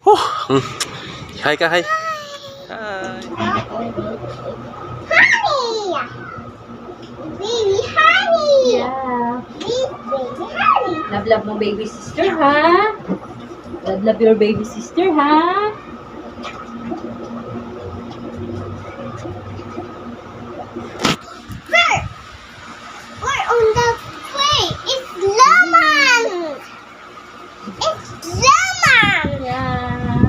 Hmm. Hi ka, hi. Hi. Honey! Baby honey! Yeah. Baby honey! Love mo baby sister, ha? Love your baby sister, ha? We're on the way! It's lemon! It's lemon! Yeah.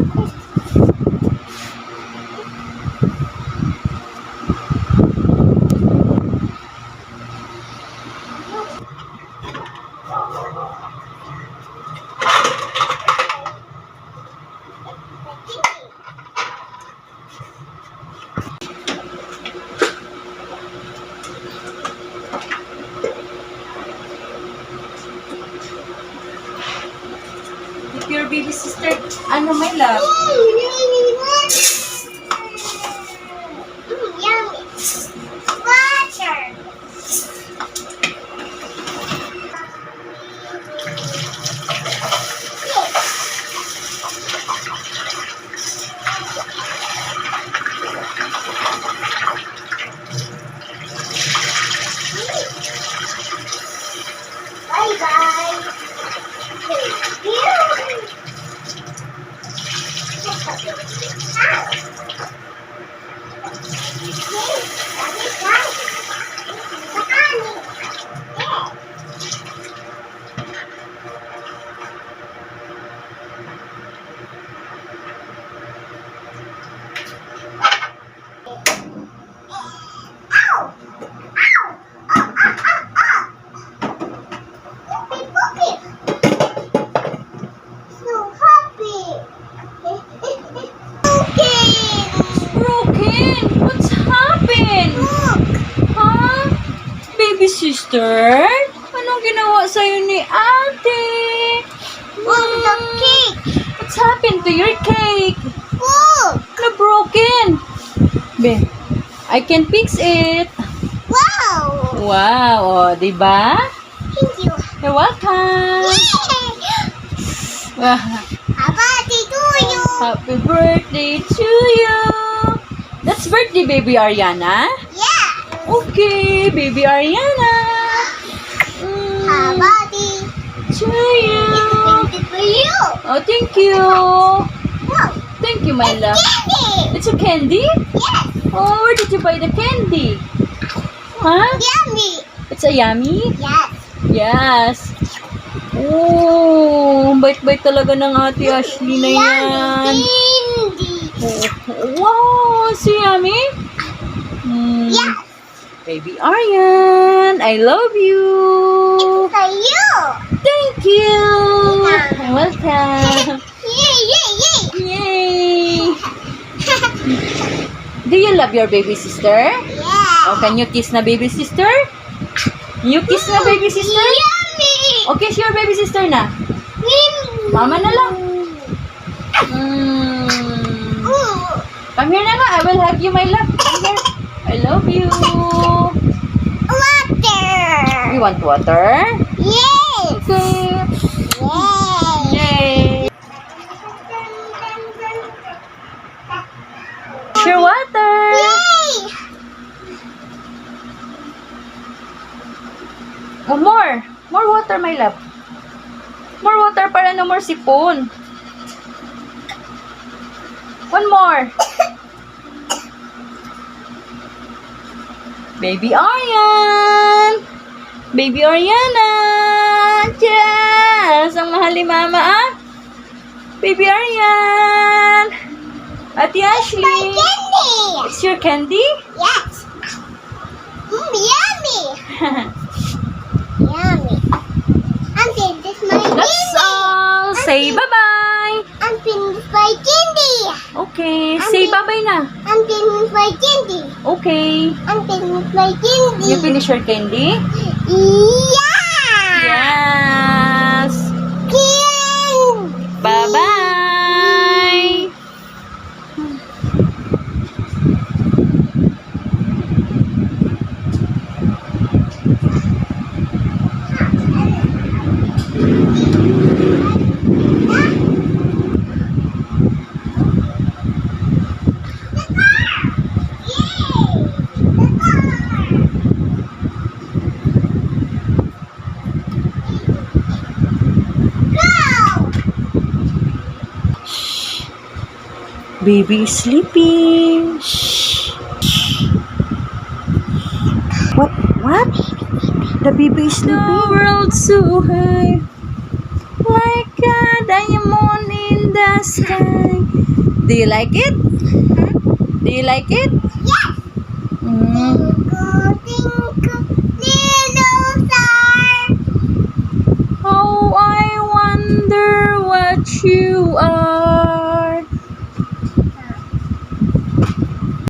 If your baby sister, ano my love? Yummy! Water! Bye-bye! Broken! What's happened? Huh? Baby sister? Anong ginawa sa'yo ni ate? The cake! What's happened to your cake? Look! Na broken. Be, I can fix it. Wow! Wow, oh, diba? Thank you! You're welcome. Wow. Happy to you! Happy birthday to you. That's birthday, baby Ariana. Yeah! Okay, baby Ariana. Happy To you. it's for you! Oh, thank you. Wow! Thank you, my love. Candy! It's a candy? Yes! Oh, where did you buy the candy? Huh? Yummy! It's a yummy? Yes! Yes. Oh, bait-bait talaga ng ate Ashley na yan. Candy! Oh, wow, so yummy. Yes! Baby Aryan, I love you. It's for you! Thank you. You're welcome. Yay! Yay! Yay! Yay. Do you love your baby sister? Yeah! Oh, can you kiss na baby sister? You kiss na baby sister? Yummy! Oh, kiss your baby sister na. Mama na lang. Ooh! Come here na nga. I will hug you, my love. Come here. I love you. Water! You want water? Yes! Okay. Yay! Yay. Your water. Yay! Oh, more. More water, my love. More water para no more sipon. One more. Baby Aryan. Baby Ariana. Yes! Ang mahal ni Mama, ah. Baby Aryan. Ate Ashley. Candy! It's your candy? Yes! Yummy! Yummy! I'm finished my That's candy! all. Say bye-bye. I'm finished my candy! Okay. Say bye-bye na. I'm finished my candy! Okay. I'm finished my candy! You finish your candy? Yeah! Yes. Candy! Bye-bye. baby is sleeping. Shh. What? What? The baby is sleeping. The world so high, like a diamond in the sky. Do you like it? Do you like it?